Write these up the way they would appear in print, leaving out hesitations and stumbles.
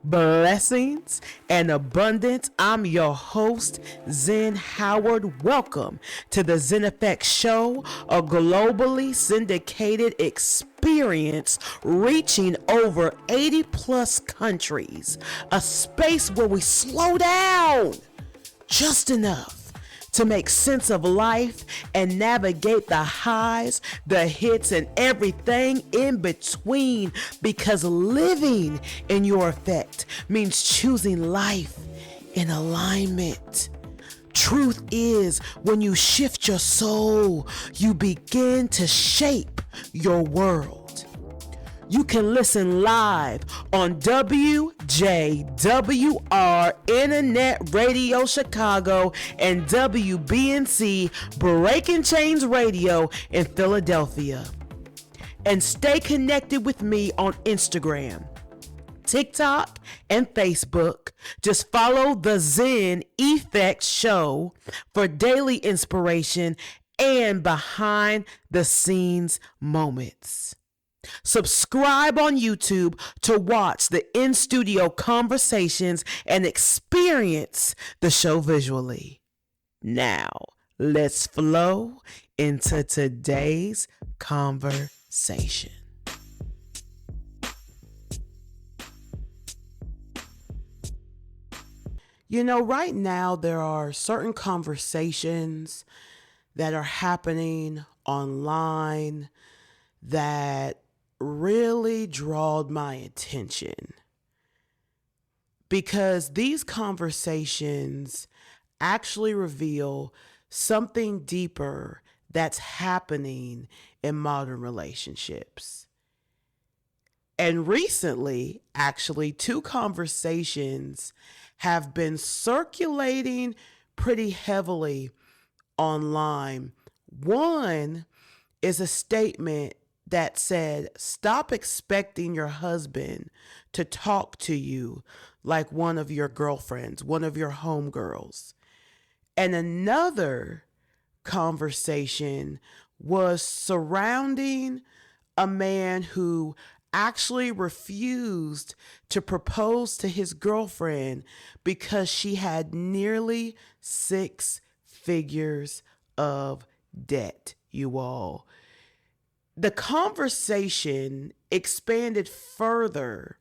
blessings, and abundance. I'm your host, Zen Howard. Welcome to the Zen Effect Show, a globally syndicated experience reaching over 80 plus countries. A space where we slow down just enough to make sense of life and navigate the highs, the hits, and everything in between, because living in your effect means choosing life in alignment. Truth is, when you shift your soul, you begin to shape your world. You can listen live on WJWR Internet Radio Chicago and WBNC Breaking Chains Radio in Philadelphia. And stay connected with me on Instagram, TikTok, and Facebook. Just follow the Zen Effect Show for daily inspiration and behind the scenes moments. Subscribe on YouTube to watch the in-studio conversations and experience the show visually. Now, let's flow into today's conversation. You know, right now there are certain conversations that are happening online that really drawed my attention, because these conversations actually reveal something deeper that's happening in modern relationships. And recently, actually, two conversations have been circulating pretty heavily online. One is a statement that said, stop expecting your husband to talk to you like one of your girlfriends, one of your homegirls. And another conversation was surrounding a man who actually refused to propose to his girlfriend because she had nearly 6 figures of debt, you all. The conversation expanded further,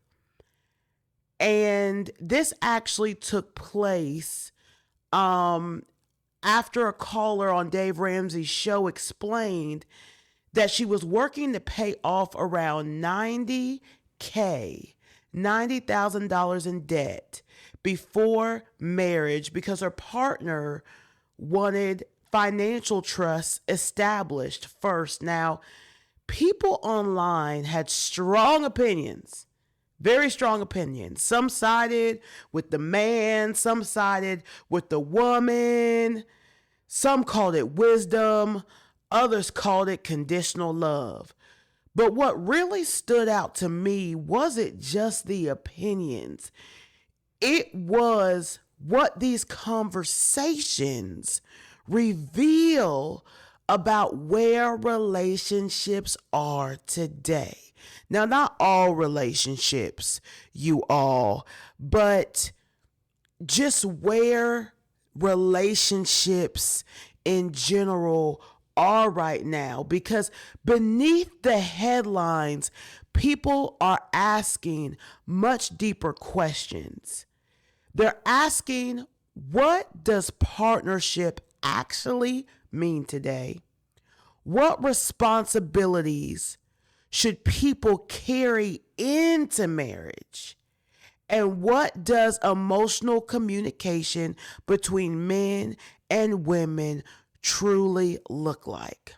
and this actually took place after a caller on Dave Ramsey's show explained that she was working to pay off around $90,000 in debt before marriage because her partner wanted financial trusts established first. Now, people online had strong opinions, very strong opinions. Some sided with the man, some sided with the woman. Some called it wisdom, others called it conditional love. But what really stood out to me wasn't just the opinions. It was what these conversations reveal about where relationships are today. Now, not all relationships, you all, but just where relationships in general are right now. Because beneath the headlines, people are asking much deeper questions. They're asking, what does partnership actually mean today? What responsibilities should people carry into marriage? And what does emotional communication between men and women truly look like?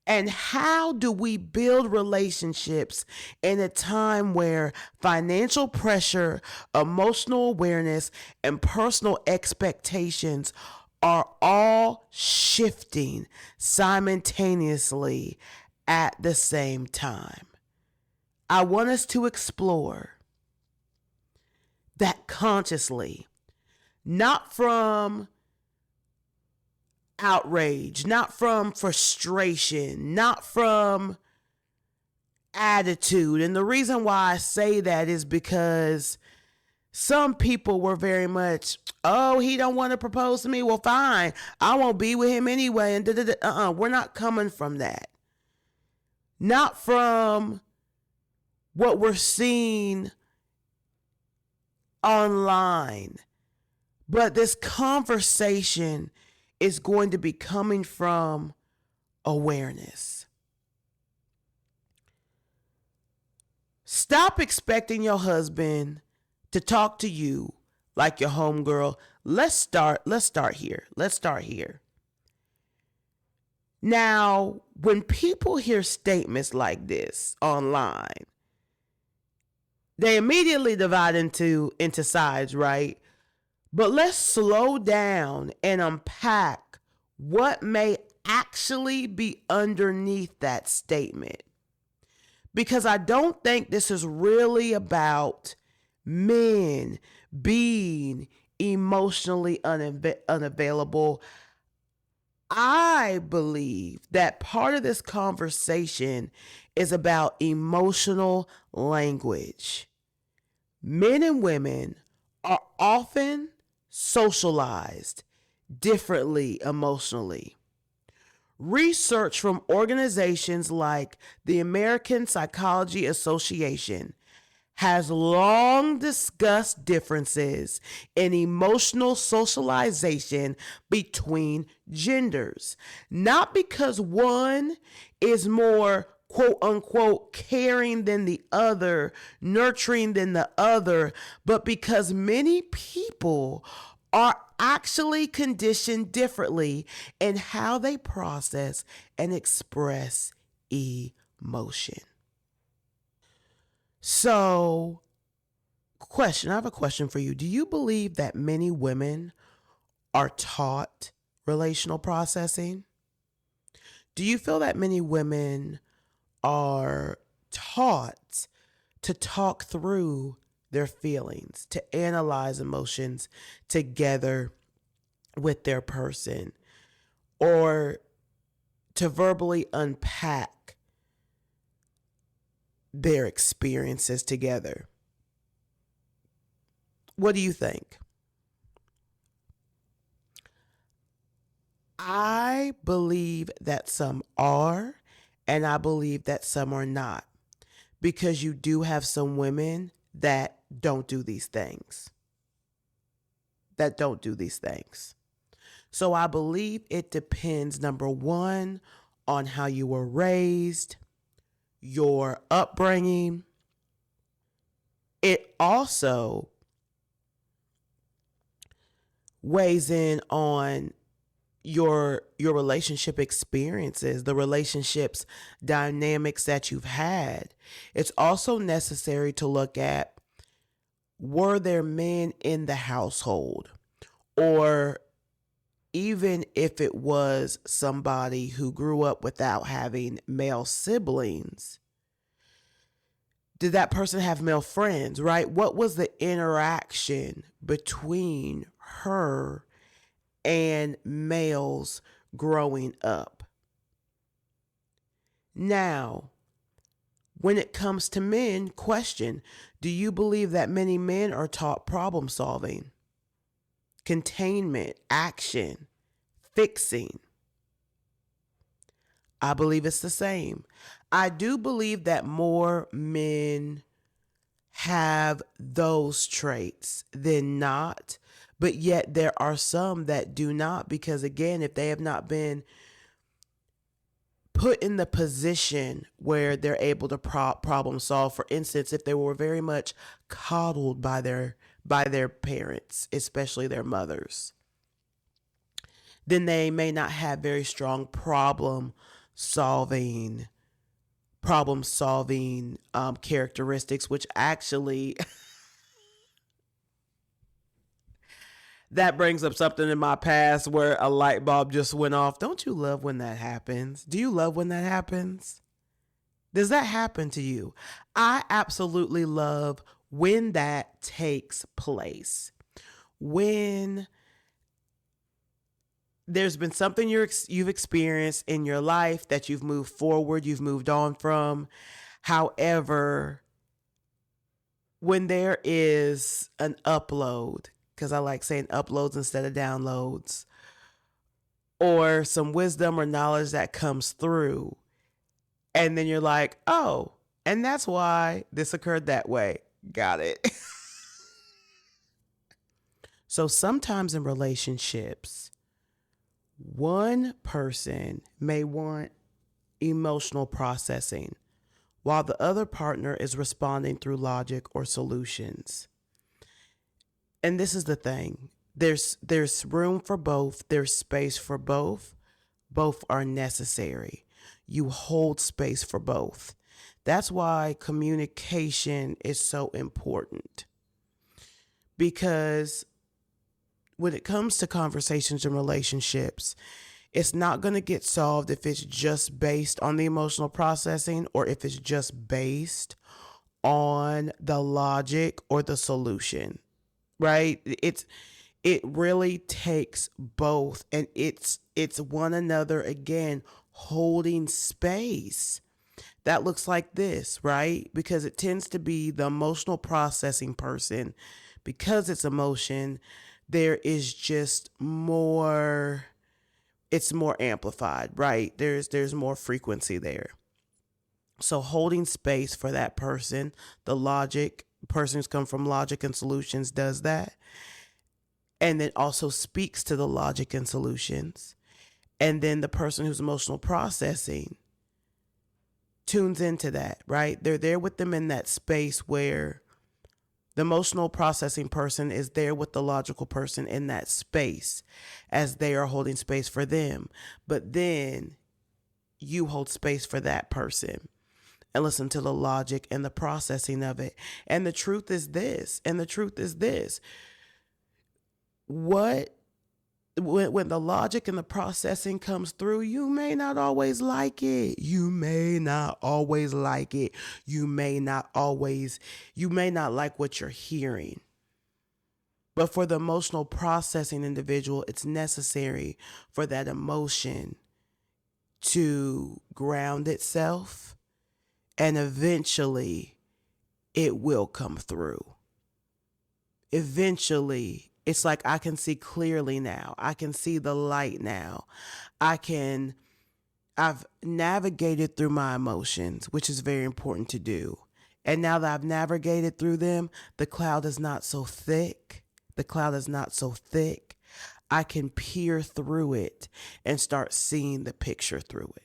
And how do we build relationships in a time where financial pressure, emotional awareness, and personal expectations are all shifting simultaneously at the same time? I want us to explore that consciously, not from outrage, not from frustration, not from attitude. And the reason why I say that is because Some people were very much, oh, he don't want to propose to me. Well, fine. I won't be with him anyway. And we're not coming from that. Not from what we're seeing online. But this conversation is going to be coming from awareness. Stop expecting your husband to talk to you like your homegirl. Let's start here. Now, when people hear statements like this online, they immediately divide into sides, right? But let's slow down and unpack what may actually be underneath that statement. Because I don't think this is really about men being emotionally unavailable. I believe that part of this conversation is about emotional language. Men and women are often socialized differently emotionally. Research from organizations like the American Psychology Association has long discussed differences in emotional socialization between genders. Not because one is more quote unquote caring than the other, nurturing than the other, but because many people are actually conditioned differently in how they process and express emotion. So, I have a question for you. Do you believe that many women are taught relational processing? Do you feel that many women are taught to talk through their feelings, to analyze emotions together with their person, or to verbally unpack their experiences together? What do you think? I believe that some are, and I believe that some are not, because you do have some women that don't do these things. So I believe it depends, number one, on how you were raised, your upbringing. It also weighs in on your relationship experiences, the relationships dynamics that you've had. It's also necessary to look at, were there men in the household? Or even if it was somebody who grew up without having male siblings, did that person have male friends, right? What was the interaction between her and males growing up? Now, when it comes to men, question, do you believe that many men are taught problem solving, containment, action, fixing? I believe it's the same. I do believe that more men have those traits than not, but yet there are some that do not, because again, if they have not been put in the position where they're able to problem solve, for instance, if they were very much coddled by their parents, especially their mothers, then they may not have very strong solving characteristics, which actually that brings up something in my past where a light bulb just went off. Don't you love when that happens? Do you love when that happens? Does that happen to you? I absolutely love when that takes place. When there's been something you've experienced in your life that you've moved forward, you've moved on from. However, when there is an upload, because I like saying uploads instead of downloads, or some wisdom or knowledge that comes through, and then you're like, oh, and that's why this occurred that way. Got it. So sometimes in relationships, one person may want emotional processing while the other partner is responding through logic or solutions. And this is the thing. There's room for both, there's space for both. Both are necessary. You hold space for both. That's why communication is so important. Because when it comes to conversations and relationships, it's not going to get solved if it's just based on the emotional processing or if it's just based on the logic or the solution, right? It really takes both, and it's one another again holding space. That looks like this, right? Because it tends to be the emotional processing person. Because it's emotion, there is just more, it's more amplified, right? There's more frequency there. So holding space for that person, the logic person who's come from logic and solutions does that. And then also speaks to the logic and solutions. And then the person who's emotional processing tunes into that, right? They're there with them in that space where the emotional processing person is there with the logical person in that space as they are holding space for them. But then you hold space for that person and listen to the logic and the processing of it. And the truth is this, what when the logic and the processing comes through, you may not always like it. You may not like what you're hearing. But for the emotional processing individual, it's necessary for that emotion to ground itself, and eventually it will come through. Eventually, it's like I can see clearly now. I can see the light now. I've navigated through my emotions, which is very important to do. And now that I've navigated through them, the cloud is not so thick. I can peer through it and start seeing the picture through it.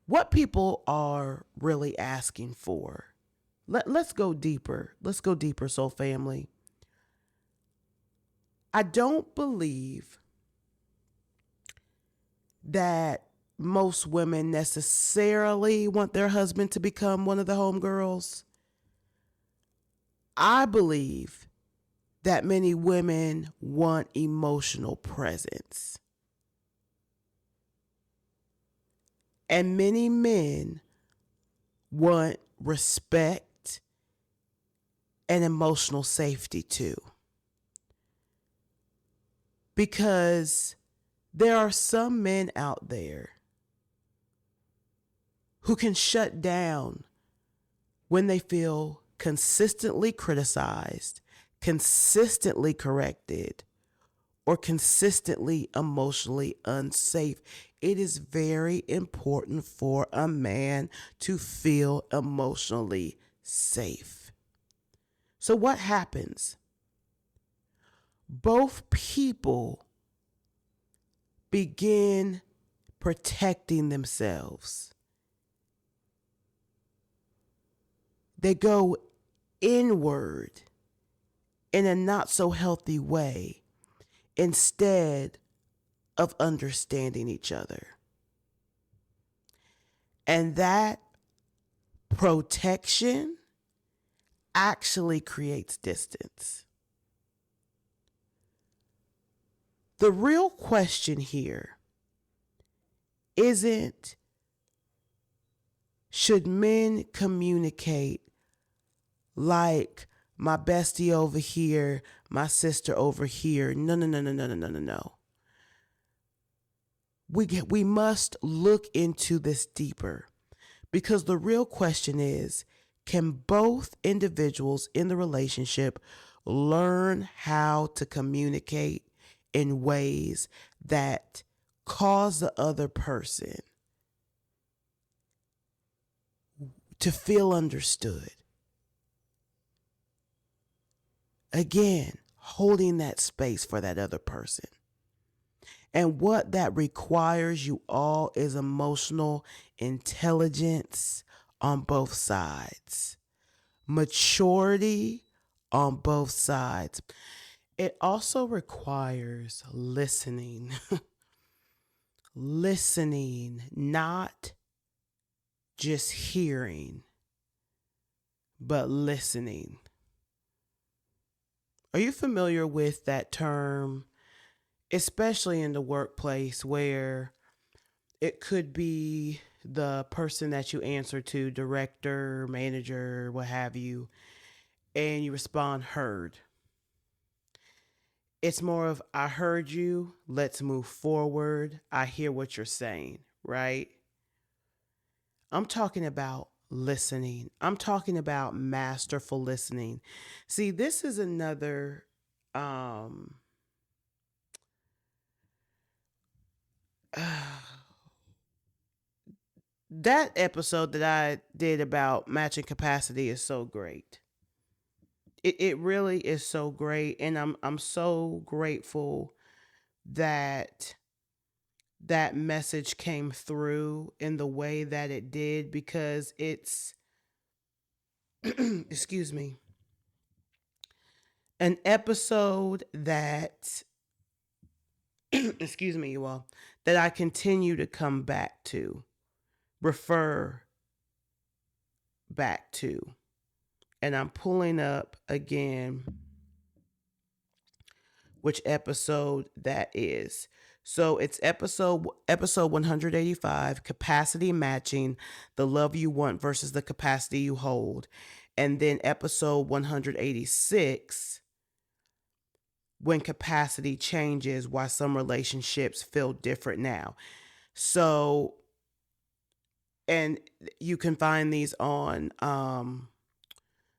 What people are really asking for. Let's go deeper. Soul family. I don't believe that most women necessarily want their husband to become one of the homegirls. I believe that many women want emotional presence. And many men want respect and emotional safety too. Because there are some men out there who can shut down when they feel consistently criticized, consistently corrected, or consistently emotionally unsafe. It is very important for a man to feel emotionally safe. So what happens? Both people begin protecting themselves. They go inward in a not so healthy way instead of understanding each other. And that protection actually creates distance. The real question here isn't should men communicate like my bestie over here, my sister over here. No. We must look into this deeper, Because the real question is, can both individuals in the relationship learn how to communicate in ways that cause the other person to feel understood? Again, holding that space for that other person. And what that requires you all is emotional intelligence on both sides, maturity on both sides. It also requires listening. Listening, not just hearing, but listening. Are you familiar with that term, especially in the workplace, where it could be the person that you answer to, director, manager, what have you, and you respond heard? It's more of, I heard you, let's move forward. I hear what you're saying, right? I'm talking about listening. I'm talking about masterful listening. See, this is another that episode that I did about matching capacity is so great. It really is so great, and I'm so grateful that that message came through in the way that it did, because it's excuse me, an episode that excuse me, you all, that I continue to come back to, refer back to. And I'm pulling up again which episode that is. So it's episode 185, capacity matching, the love you want versus the capacity you hold. And then episode 186, when capacity changes, why some relationships feel different now. So, and you can find these on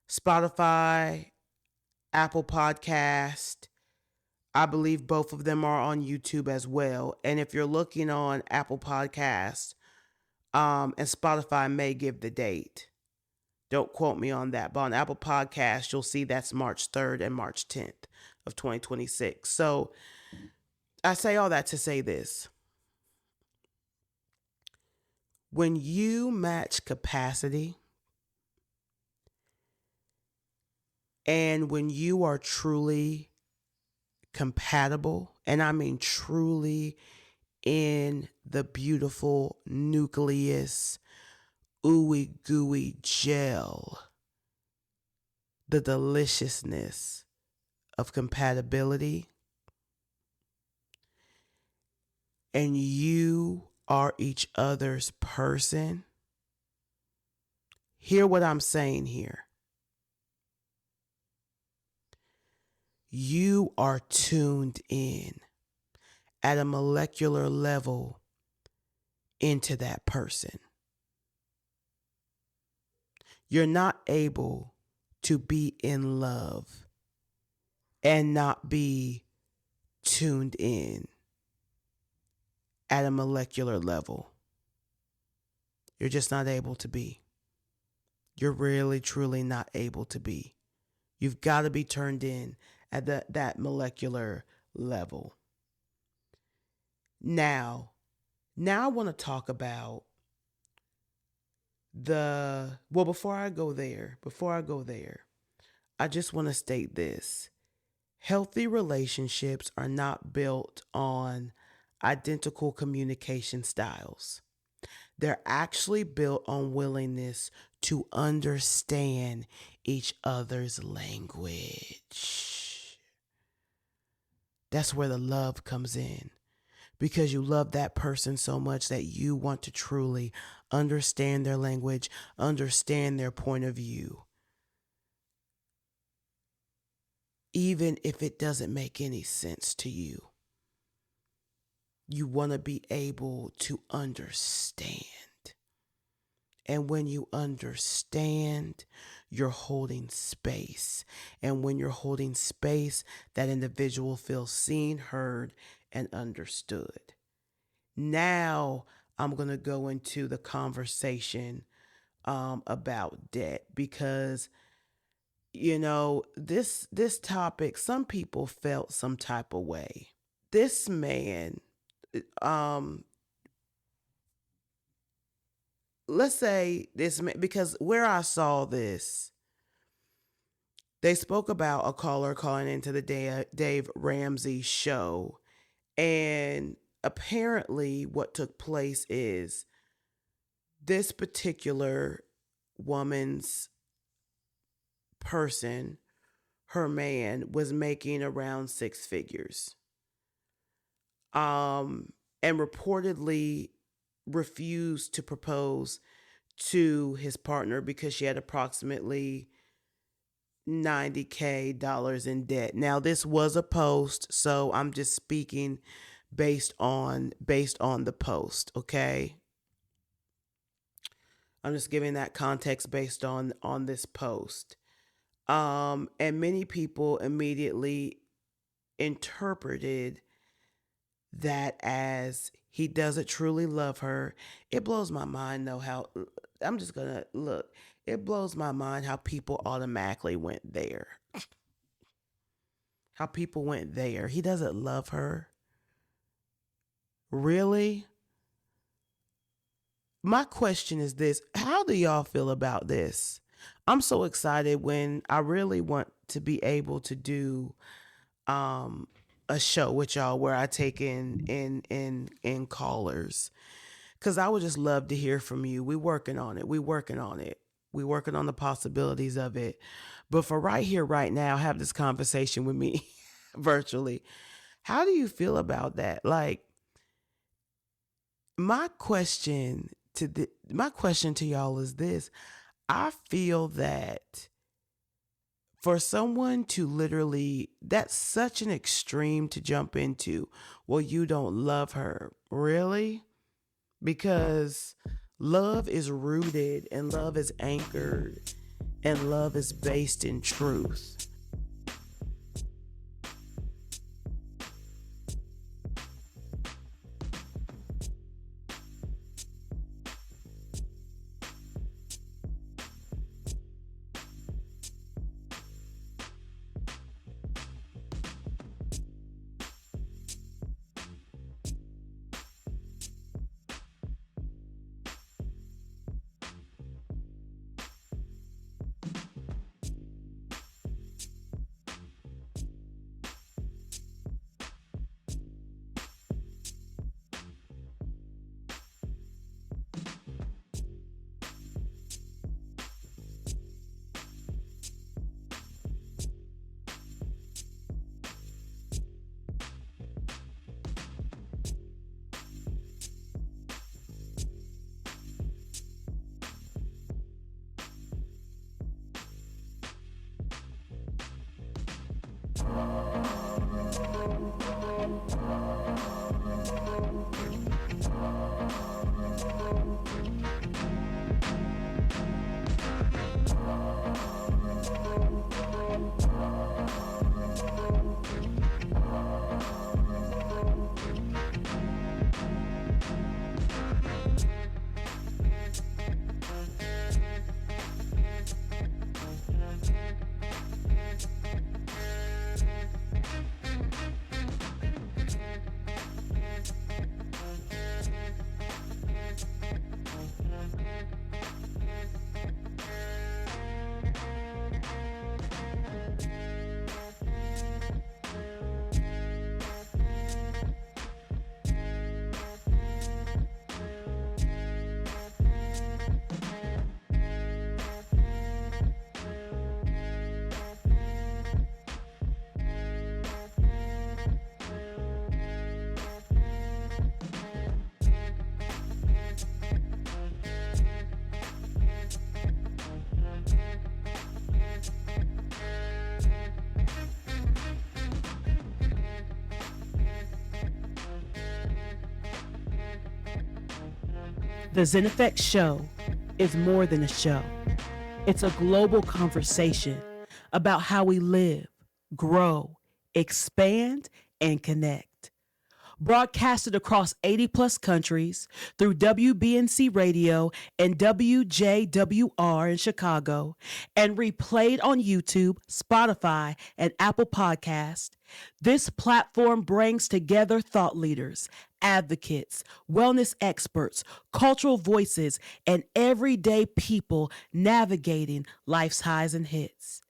Spotify, Apple Podcast. I believe both of them are on YouTube as well. And if you're looking on Apple Podcast, and Spotify may give the date. Don't quote me on that. But on Apple Podcast, you'll see that's March 3rd and March 10th of 2026. So I say all that to say this. When you match capacity, and when you are truly compatible, and I mean truly in the beautiful nucleus, ooey gooey gel, the deliciousness of compatibility, and you are each other's person, hear what I'm saying here. You are tuned in at a molecular level into that person. You're not able to be in love and not be tuned in at a molecular level. You're just not able to be. You're really, truly not able to be. You've got to be turned in at that molecular level. Now I want to talk about before I go there, I just want to state this. Healthy relationships are not built on identical communication styles. They're actually built on willingness to understand each other's language. That's where the love comes in, because you love that person so much that you want to truly understand their language, understand their point of view, even if it doesn't make any sense to you. You want to be able to understand And when you understand, you're holding space. And when you're holding space, that individual feels seen, heard, and understood. Now I'm going to go into the conversation about debt, because this topic, some people felt some type of way. This man, um let's say this man, because where I saw this, they spoke about a caller calling into the Dave Ramsey show, and apparently what took place is this particular woman's person, her man, was making around six figures, and reportedly refused to propose to his partner because she had approximately $90K in debt. Now this was a post, so I'm just speaking based on the post, okay? I'm just giving that context based on this post. And many people immediately interpreted that as he doesn't truly love her. It blows my mind though how, I'm just gonna look. It blows my mind how people automatically went there. How people went there. He doesn't love her. Really? My question is this: how do y'all feel about this? I'm so excited when I really want to be able to do um a show with y'all where I take in callers, because I would just love to hear from you. We working on it. We working on the possibilities of it. But for right here, right now, have this conversation with me virtually. How do you feel about that? Like, my question to y'all is this: I feel that for someone to literally, that's such an extreme to jump into. Well, you don't love her, really? Because love is rooted and love is anchored and love is based in truth. The Zen Effect Show is more than a show. It's a global conversation about how we live, grow, expand, and connect. Broadcasted across 80 plus countries through WBNC Radio and WJWR in Chicago, and replayed on YouTube, Spotify, and Apple Podcasts, this platform brings together thought leaders, advocates, wellness experts, cultural voices, and everyday people navigating life's highs and hits.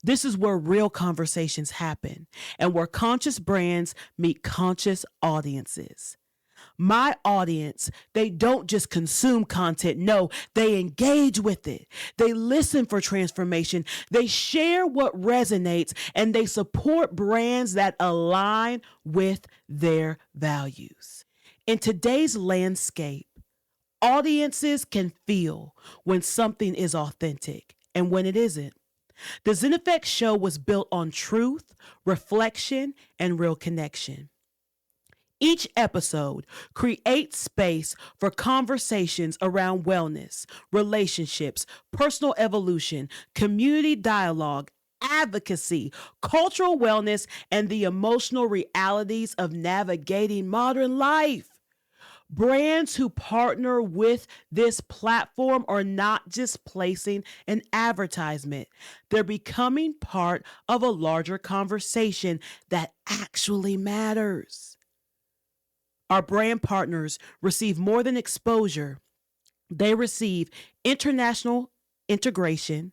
This is where real conversations happen and where conscious brands meet conscious audiences. My audience, they don't just consume content. No, they engage with it. They listen for transformation. They share what resonates, and they support brands that align with their values. In today's landscape, audiences can feel when something is authentic and when it isn't. The Zen Effect Show was built on truth, reflection, and real connection. Each episode creates space for conversations around wellness, relationships, personal evolution, community dialogue, advocacy, cultural wellness, and the emotional realities of navigating modern life. Brands who partner with this platform are not just placing an advertisement. They're becoming part of a larger conversation that actually matters. Our brand partners receive more than exposure. They receive international integration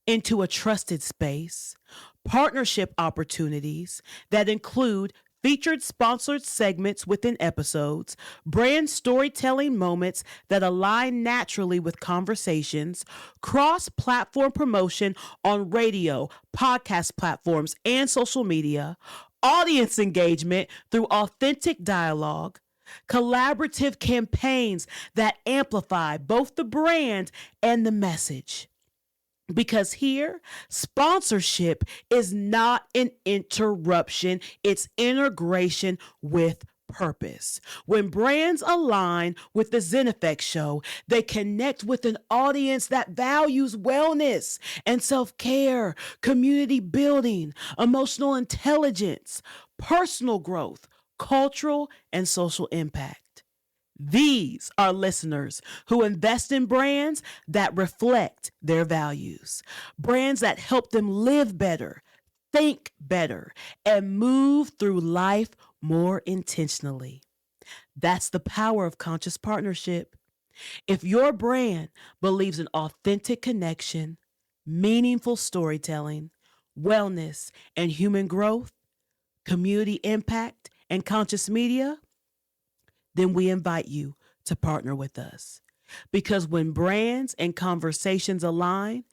into a trusted space, partnership opportunities that include featured sponsored segments within episodes, brand storytelling moments that align naturally with conversations, cross-platform promotion on radio, podcast platforms, and social media, audience engagement through authentic dialogue, collaborative campaigns that amplify both the brand and the message. Because here, sponsorship is not an interruption, it's integration with purpose. When brands align with the Zen Effect Show, they connect with an audience that values wellness and self-care, community building, emotional intelligence, personal growth, cultural and social impact. These are listeners who invest in brands that reflect their values, brands that help them live better, think better, and move through life more intentionally. That's the power of conscious partnership. If your brand believes in authentic connection, meaningful storytelling, wellness and human growth, community impact, and conscious media, then we invite you to partner with us. Because when brands and conversations align,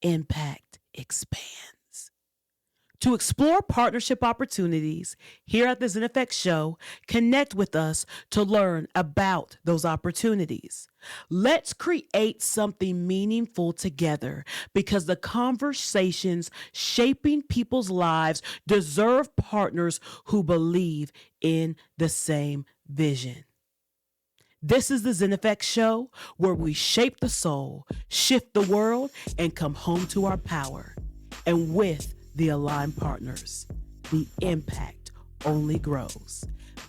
impact expands. To explore partnership opportunities here at the Zen Effect Show, connect with us to learn about those opportunities. Let's create something meaningful together, because the conversations shaping people's lives deserve partners who believe in the same vision. This is the Zen Effect Show, where we shape the soul, shift the world, and come home to our power. And with the aligned partners, the impact only grows.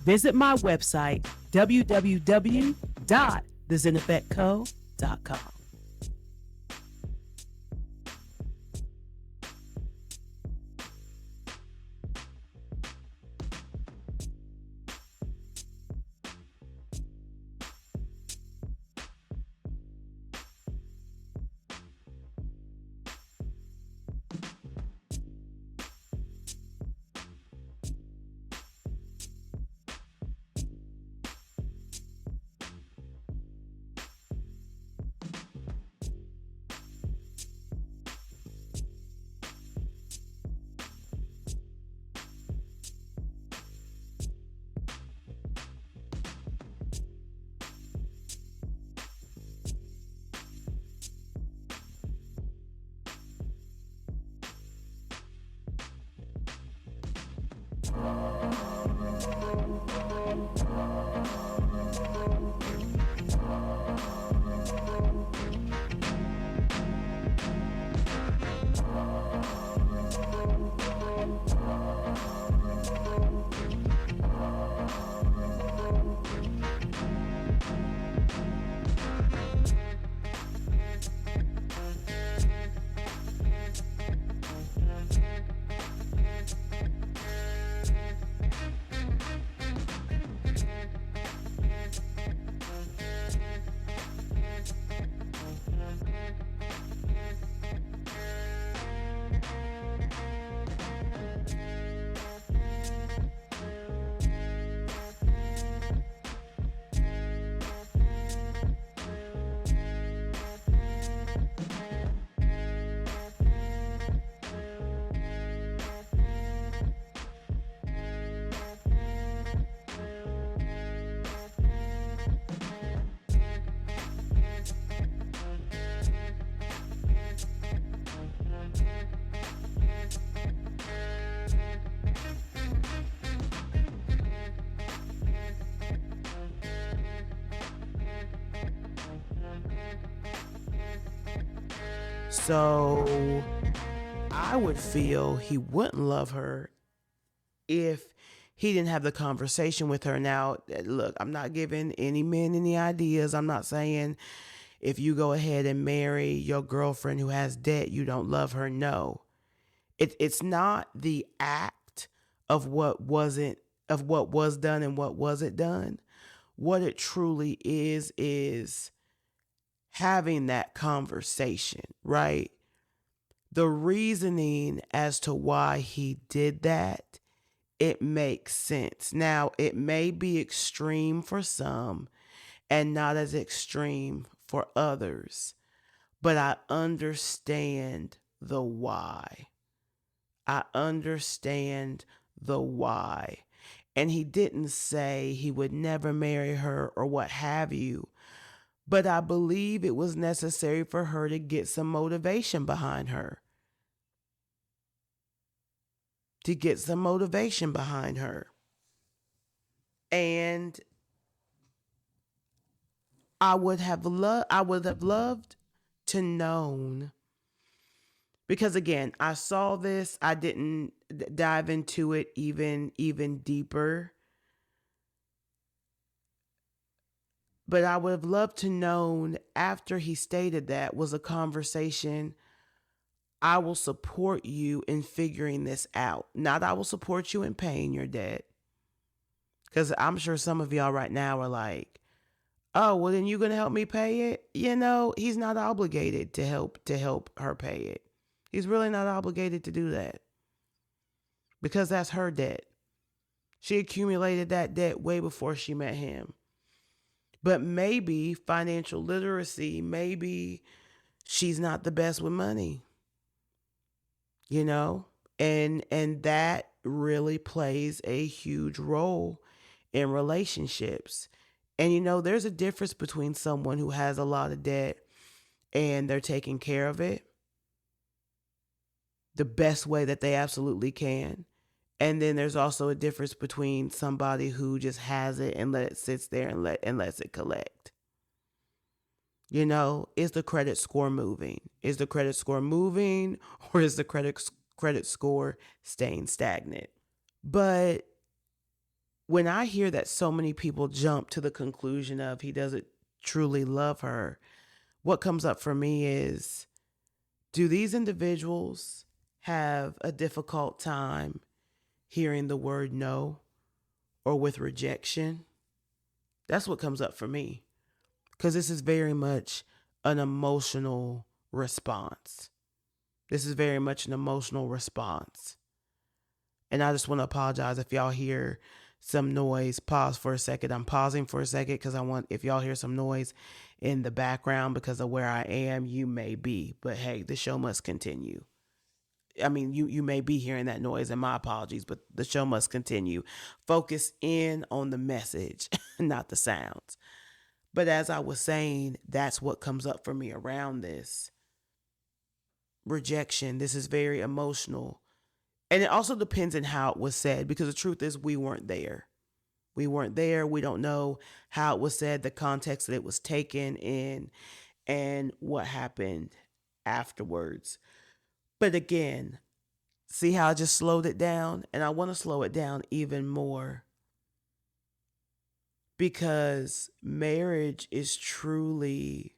Visit my website, www.thezeneffectco.com. So I would feel he wouldn't love her if he didn't have the conversation with her. Now, look, I'm not giving any men any ideas. I'm not saying if you go ahead and marry your girlfriend who has debt, you don't love her. No, it's not the act of what wasn't of what was done and what wasn't done. What it truly is having that conversation, right? The reasoning as to why he did that, it makes sense. Now, it may be extreme for some and not as extreme for others, but I understand the why. I understand the why. And he didn't say he would never marry her or what have you, but I believe it was necessary for her to get some motivation behind her. To get some motivation behind her. And I would have loved to known, because again, I saw this, I didn't dive into it even deeper, but I would have loved to known after he stated that was a conversation. I will support you in figuring this out. Not I will support you in paying your debt. Because I'm sure some of y'all right now are like, oh, well then you're gonna help me pay it? He's not obligated to help her pay it. He's really not obligated to do that. Because that's her debt. She accumulated that debt way before she met him. But maybe financial literacy, maybe she's not the best with money, you know? And that really plays a huge role in relationships. And there's a difference between someone who has a lot of debt and they're taking care of it the best way that they absolutely can. And then there's also a difference between somebody who just has it and let it sits there and lets it collect. Is the credit score moving? Is the credit score moving, or is the credit score staying stagnant? But when I hear that so many people jump to the conclusion of he doesn't truly love her, what comes up for me is, do these individuals have a difficult time hearing the word no or with rejection? That's what comes up for me, because this is very much an emotional response. This is very much an emotional response. And I just want to apologize if y'all hear some noise. Pause for a second. I'm pausing for a second because if y'all hear some noise in the background because of where I am, you may be. But hey, the show must continue. I mean, you may be hearing that noise, and my apologies, but the show must continue. Focus in on the message, not the sounds. But as I was saying, that's what comes up for me around this rejection. This is very emotional. And it also depends on how it was said, because the truth is we weren't there. We weren't there. We don't know how it was said, the context that it was taken in, and what happened afterwards. But again, see how I just slowed it down? And I want to slow it down even more, because marriage is truly,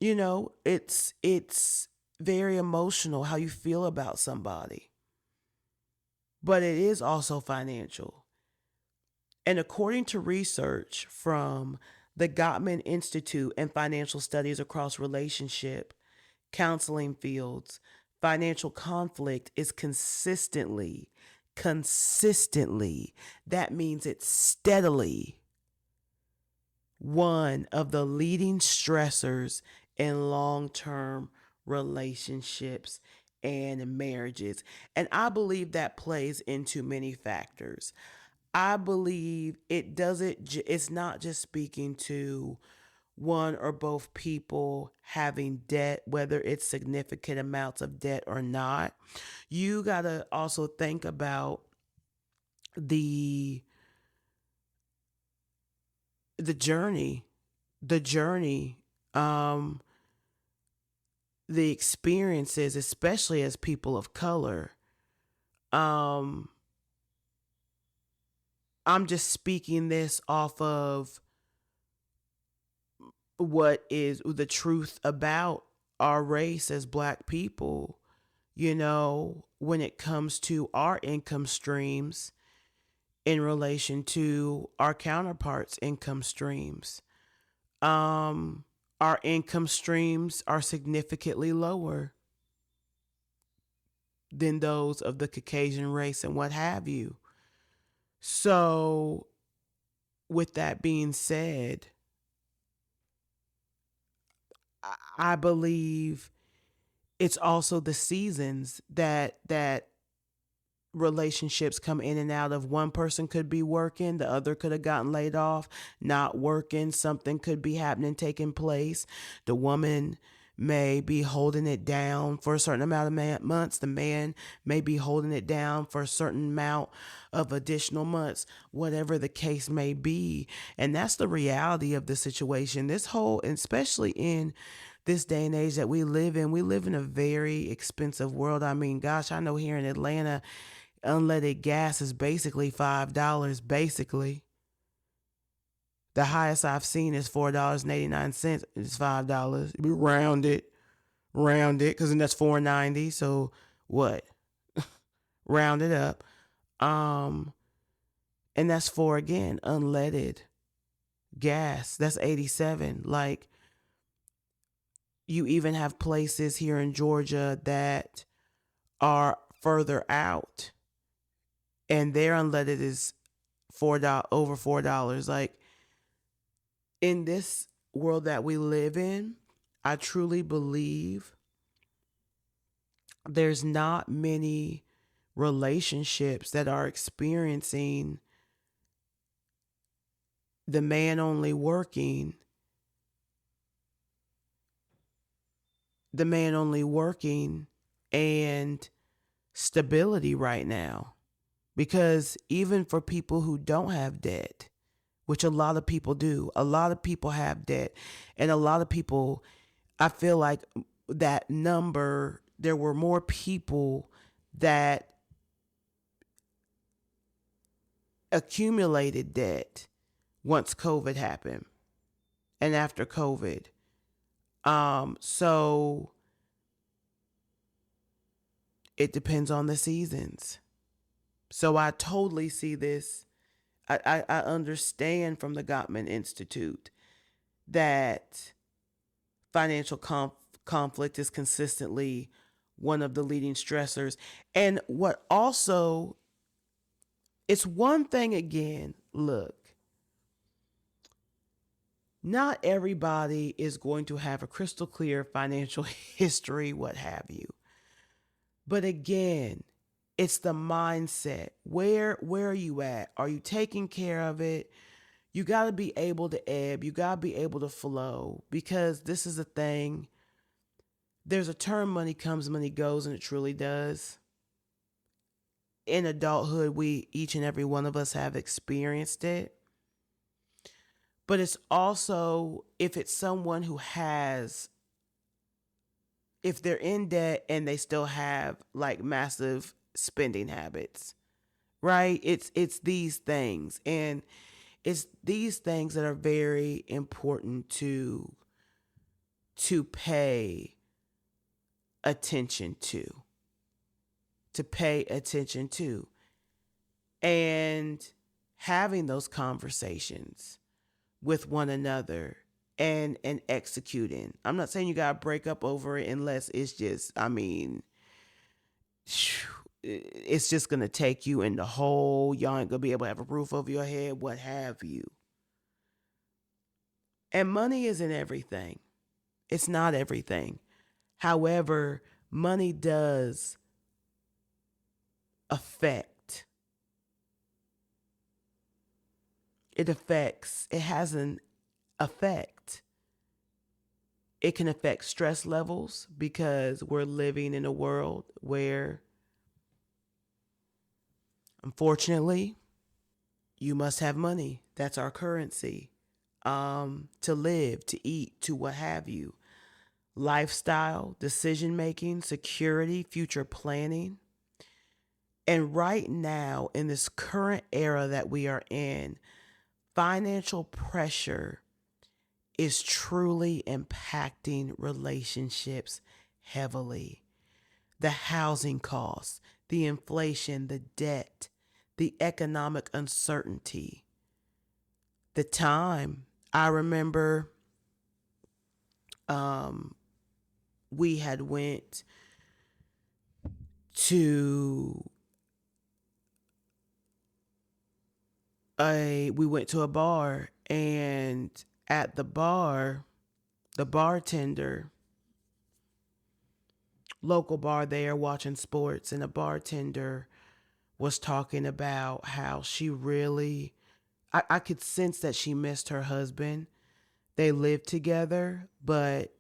it's very emotional how you feel about somebody. But it is also financial. And according to research from the Gottman Institute and financial studies across relationship, counseling fields, financial conflict is consistently, that means it's steadily, one of the leading stressors in long-term relationships and marriages. And I believe that plays into many factors. I believe it's not just speaking to one or both people having debt, whether it's significant amounts of debt or not. You got to also think about the the journey, the journey. Um the experiences, especially as people of color. Um, I'm just speaking this off of what is the truth about our race as black people, when it comes to our income streams in relation to our counterparts' income streams. Um, our income streams are significantly lower than those of the Caucasian race and what have you. So, with that being said, I believe it's also the seasons that relationships come in and out of. One person could be working, the other could have gotten laid off, not working, something could be happening, taking place. The woman may be holding it down for a certain amount of months. The man may be holding it down for a certain amount of additional months, whatever the case may be. And that's the reality of the situation. This whole, especially in this day and age that we live in a very expensive world. I mean, gosh, I know here in Atlanta, unleaded gas is basically $5. Basically, the highest I've seen is $4.89. It's $5. We round it, because then that's $4.90. So what? Round it up. Um, and that's for, again, unleaded gas. That's 87. Like, you even have places here in Georgia that are further out, and their unleaded is $4, over $4. Like, in this world that we live in, I truly believe there's not many relationships that are experiencing the man only working, and stability right now. Because even for people who don't have debt, which a lot of people do, a lot of people have debt, and a lot of people, I feel like that number, there were more people that accumulated debt once COVID happened and after COVID. So it depends on the seasons. So I totally see this. I understand from the Gottman Institute that financial conflict is consistently one of the leading stressors. And what also, it's one thing again, look, not everybody is going to have a crystal clear financial history, what have you. But again, it's the mindset. Where are you at? Are you taking care of it? You got to be able to ebb. You got to be able to flow, because this is a thing. There's a term, money comes, money goes, and it truly does. In adulthood, we, each and every one of us, have experienced it. But it's also, if it's someone who has, if they're in debt and they still have like massive spending habits, right? It's these things, and it's these things that are very important to pay attention to pay attention to, and having those conversations with one another, and executing. I'm not saying you gotta break up over it, unless it's just, I mean, it's just gonna take you in the hole. Y'all ain't gonna be able to have a roof over your head, what have you. And money isn't everything. It's not everything. However, money does affect. It has an effect. It can affect stress levels, because we're living in a world where, unfortunately, you must have money. That's our currency. To live, to eat, to what have you. lifestyle, decision making, security, future planning. And right now, in this current era that we are in, financial pressure is truly impacting relationships heavily. The housing costs, the inflation, the debt, the economic uncertainty. The time I remember we had went to a bar, and at the bar, the bartender, local bar there, watching sports, and the bartender was talking about how she really, I could sense that she missed her husband. They lived together, but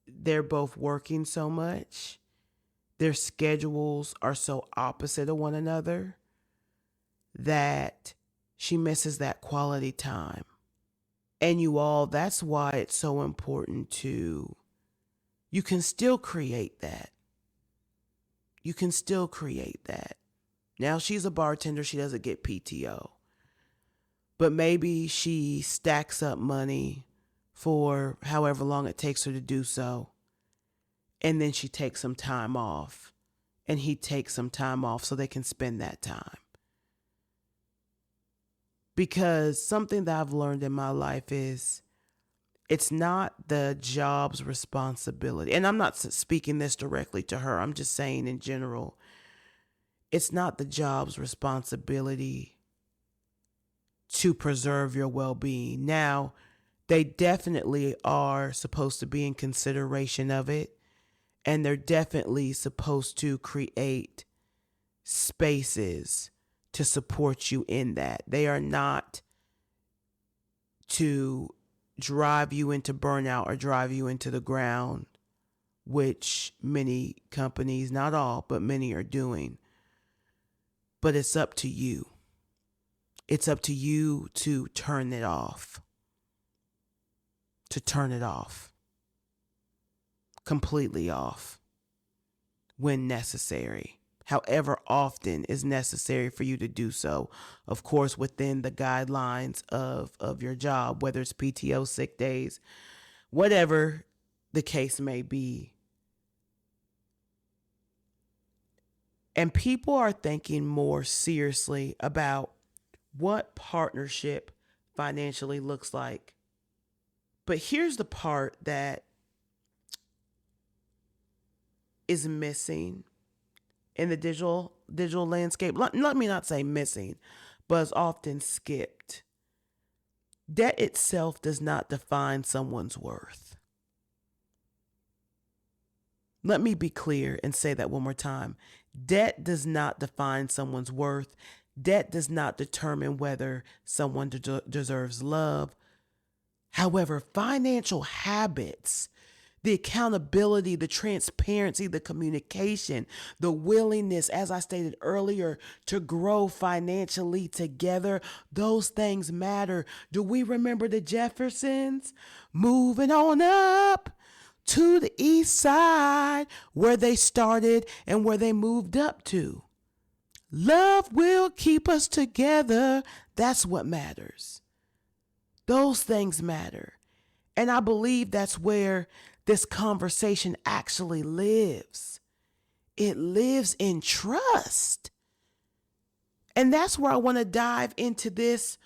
they're both working so much. Their schedules are so opposite of one another that she misses that quality time. And you all, that's why it's so important you can still create that. You can still create that. Now she's a bartender, she doesn't get PTO. But maybe she stacks up money for however long it takes her to do so. And then she takes some time off. And he takes some time off so they can spend that time. Because something that I've learned in my life is it's not the job's responsibility. And I'm not speaking this directly to her. I'm just saying in general, it's not the job's responsibility to preserve your well-being. Now, they definitely are supposed to be in consideration of it, and they're definitely supposed to create spaces to support you in that. They are not to drive you into burnout or drive you into the ground, which many companies, not all, but many are doing. But it's up to you. It's up to you to turn it off. To turn it off. Completely off. When necessary. However often is necessary for you to do so. Of course, within the guidelines of your job, whether it's PTO, sick days, whatever the case may be. And people are thinking more seriously about what partnership financially looks like. But here's the part that is missing in the digital landscape. Let me not say missing, but is often skipped. Debt itself does not define someone's worth. Let me be clear and say that one more time. Debt does not define someone's worth. Debt does not determine whether someone deserves love. However, financial habits, the accountability, the transparency, the communication, the willingness, as I stated earlier, to grow financially together, those things matter. Do we remember the Jeffersons? Moving on up to the east side, where they started and where they moved up to. Love will keep us together. That's what matters. Those things matter. And I believe that's where this conversation actually lives. It lives in trust. And that's where I want to dive into this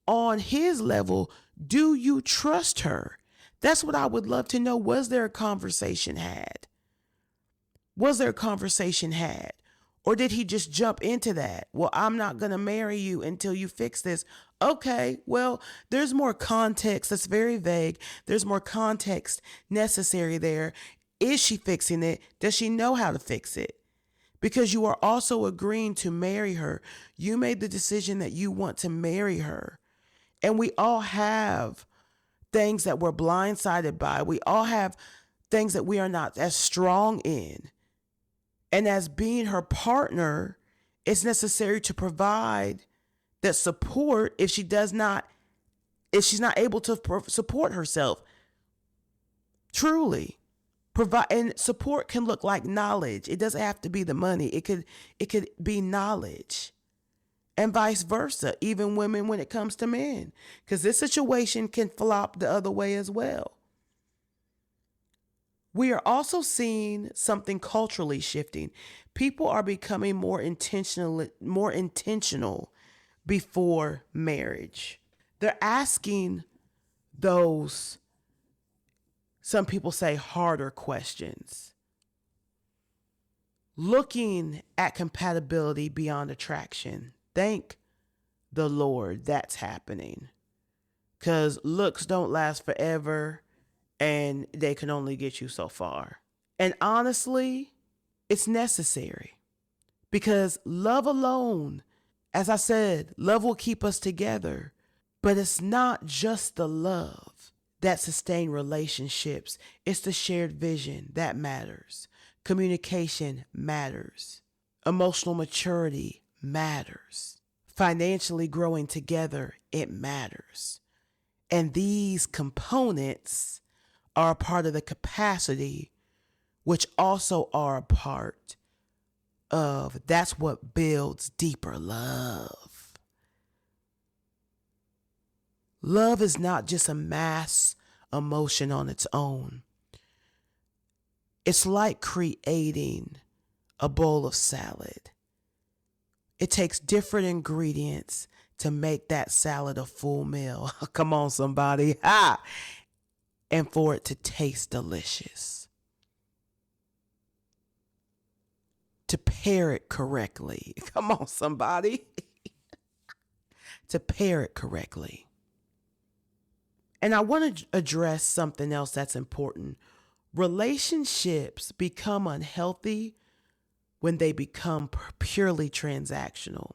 on his level. Do you trust her? That's what I would love to know. Was there a conversation had? Was there a conversation had? Or did he just jump into that? Well, I'm not going to marry you until you fix this. Okay, well, there's more context. That's very vague. There's more context necessary there. Is she fixing it? Does she know how to fix it? Because you are also agreeing to marry her. You made the decision that you want to marry her. And we all have things that we're blindsided by. We all have things that we are not as strong in. And as being her partner, it's necessary to provide that support if she's not able to support herself. Truly. Provide, and support can look like knowledge. It doesn't have to be the money. It could be knowledge. And vice versa, even women when it comes to men. Because this situation can flop the other way as well. We are also seeing something culturally shifting. People are becoming more intentional before marriage. They're asking those, some people say, harder questions. Looking at compatibility beyond attraction. Thank the Lord that's happening. Because looks don't last forever and they can only get you so far. And honestly, it's necessary because love alone, as I said, love will keep us together. But it's not just the love that sustain relationships. It's the shared vision that matters. Communication matters. Emotional maturity matters. Financially growing together, it matters. And these components are a part of the capacity, which also are a part of that's what builds deeper love. Love is not just a mass emotion on its own. It's like creating a bowl of salad. It takes different ingredients to make that salad a full meal. Come on, somebody. Ha! And for it to taste delicious. To pair it correctly. Come on, somebody. To pair it correctly. And I want to address something else that's important. Relationships become unhealthy when they become purely transactional.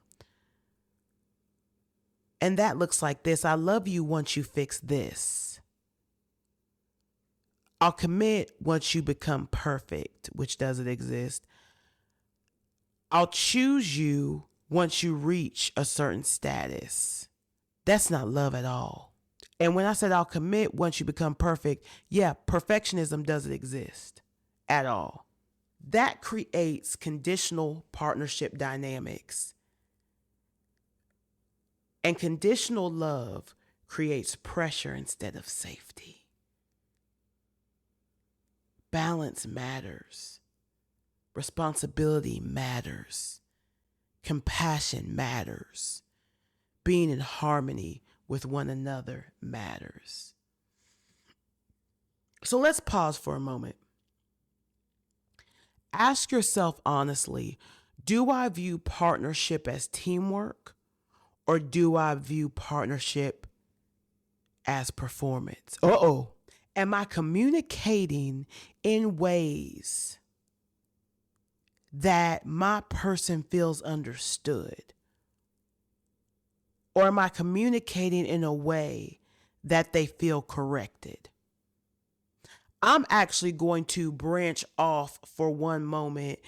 And that looks like this. I love you once you fix this. I'll commit once you become perfect, which doesn't exist. I'll choose you once you reach a certain status. That's not love at all. And when I said I'll commit once you become perfect, yeah, perfectionism doesn't exist at all. That creates conditional partnership dynamics. And conditional love creates pressure instead of safety. Balance matters. Responsibility matters. Compassion matters. Being in harmony with one another matters. So let's pause for a moment. Ask yourself honestly, do I view partnership as teamwork or do I view partnership as performance? Am I communicating in ways that my person feels understood? Or am I communicating in a way that they feel corrected? I'm actually going to branch off for one moment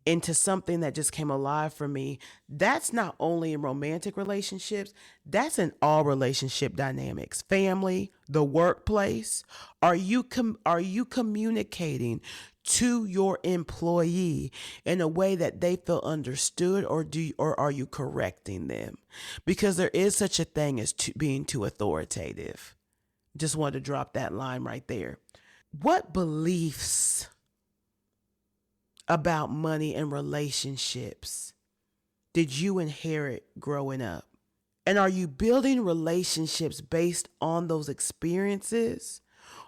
into something that just came alive for me. That's not only in romantic relationships, that's in all relationship dynamics. Family, the workplace. Are you communicating to your employee in a way that they feel understood, or are you correcting them? Because there is such a thing as being too authoritative. Just wanted to drop that line right there. What beliefs about money and relationships did you inherit growing up? And are you building relationships based on those experiences?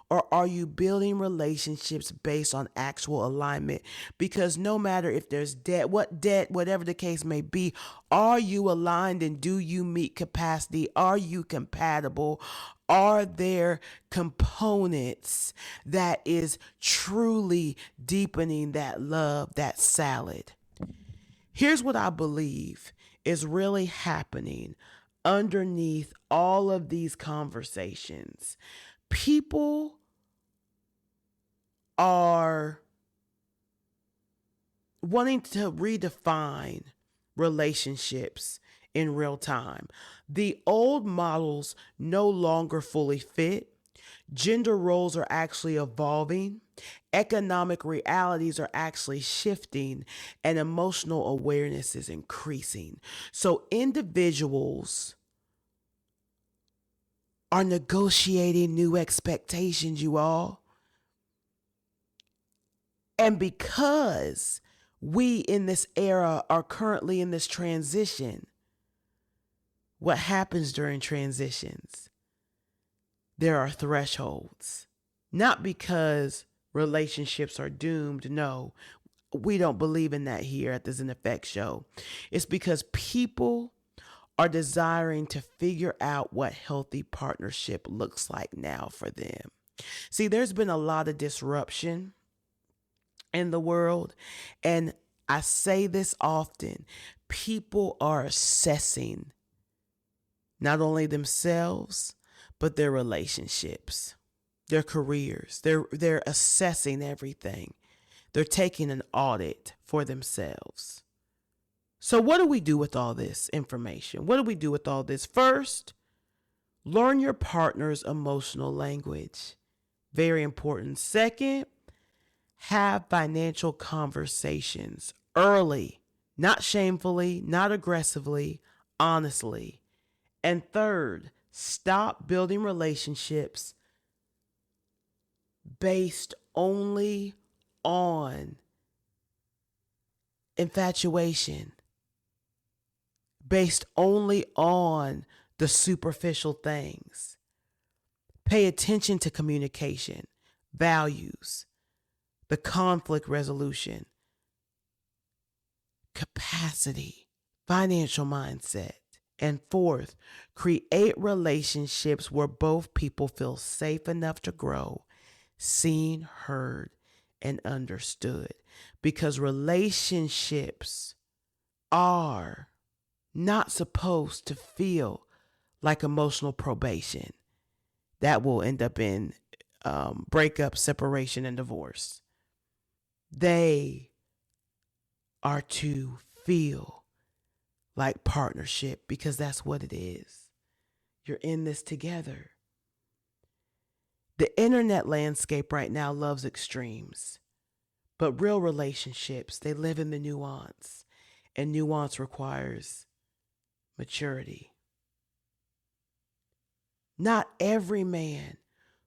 Or are you building relationships based on actual alignment? Because no matter if there's debt, whatever the case may be, are you aligned and do you meet capacity? Are you compatible? Are there components that is truly deepening that love, that salad? Here's what I believe is really happening underneath all of these conversations. People are wanting to redefine relationships in real time. The old models no longer fully fit. Gender roles are actually evolving, Economic realities are actually shifting and emotional awareness is increasing. So individuals are negotiating new expectations, you all. And because we in this era are currently in this transition, what happens during transitions? There are thresholds. Not because relationships are doomed. No, we don't believe in that here at the Zen Effect Show. It's because people are desiring to figure out what healthy partnership looks like now for them. See, there's been a lot of disruption in the world, and I say this often. People are assessing not only themselves, but their relationships, their careers. They're assessing everything. They're taking an audit for themselves. So what do we do with all this information? What do we do with all this? First, learn your partner's emotional language. Very important. Second, have financial conversations early, not shamefully, not aggressively, honestly. And third, stop building relationships based only on infatuation, based only on the superficial things. Pay attention to communication, values, the conflict resolution, capacity, financial mindset. And fourth, create relationships where both people feel safe enough to grow, seen, heard, and understood. Because relationships are not supposed to feel like emotional probation. That will end up in breakup, separation, and divorce. They are to feel like partnership because that's what it is. You're in this together. The internet landscape right now loves extremes, but real relationships, they live in the nuance, and nuance requires maturity. Not every man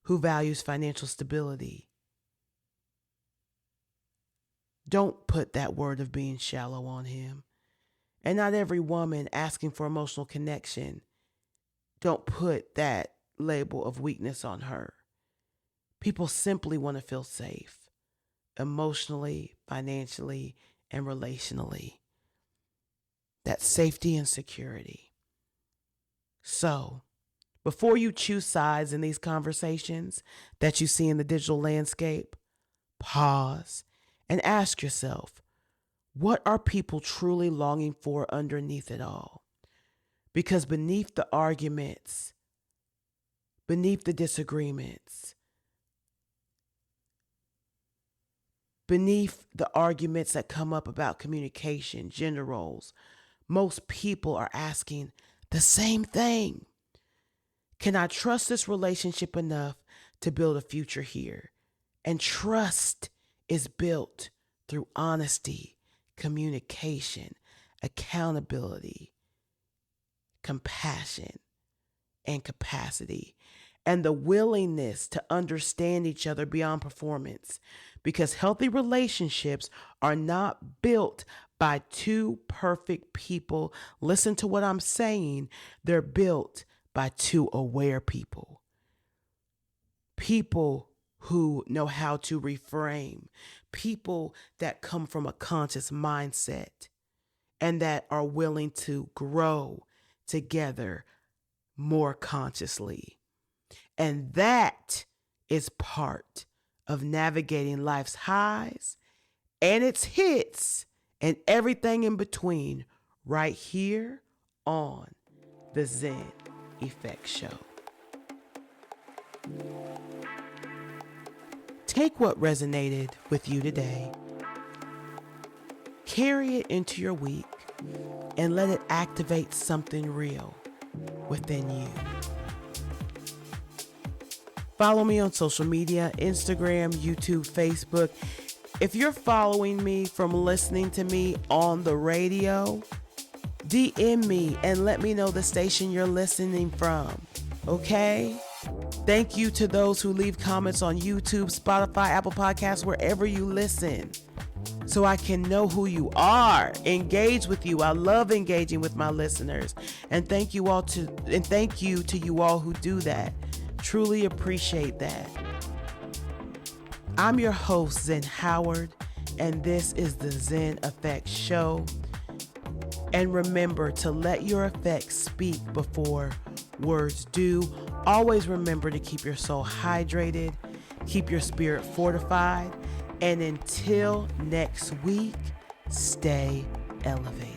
who values financial stability, don't put that word of being shallow on him. And not every woman asking for emotional connection, don't put that label of weakness on her. People simply want to feel safe, emotionally, financially, and relationally. That safety and security. So, before you choose sides in these conversations that you see in the digital landscape, pause and ask yourself, what are people truly longing for underneath it all? Because beneath the arguments, beneath the disagreements, beneath the arguments that come up about communication, gender roles, most people are asking the same thing. Can I trust this relationship enough to build a future here? And trust is built through honesty, communication, accountability, compassion, and capacity, and the willingness to understand each other beyond performance. Because healthy relationships are not built by two perfect people. Listen to what I'm saying. They're built by two aware people. People who know how to reframe. People that come from a conscious mindset and that are willing to grow together more consciously. And that is part of navigating life's highs and its hits and everything in between right here on the Zen Effect Show. Take what resonated with you today, carry it into your week, and let it activate something real within you. Follow me on social media, Instagram, YouTube, Facebook. If you're following me from listening to me on the radio, DM me and let me know the station you're listening from. Okay? Thank you to those who leave comments on YouTube, Spotify, Apple Podcasts, wherever you listen, so I can know who you are, engage with you. I love engaging with my listeners, and thank you to you all who do that. Truly appreciate that. I'm your host, Zen Howard, and this is the Zen Effect Show. And remember to let your effects speak before words do. Always remember to keep your soul hydrated, keep your spirit fortified, and until next week, stay elevated.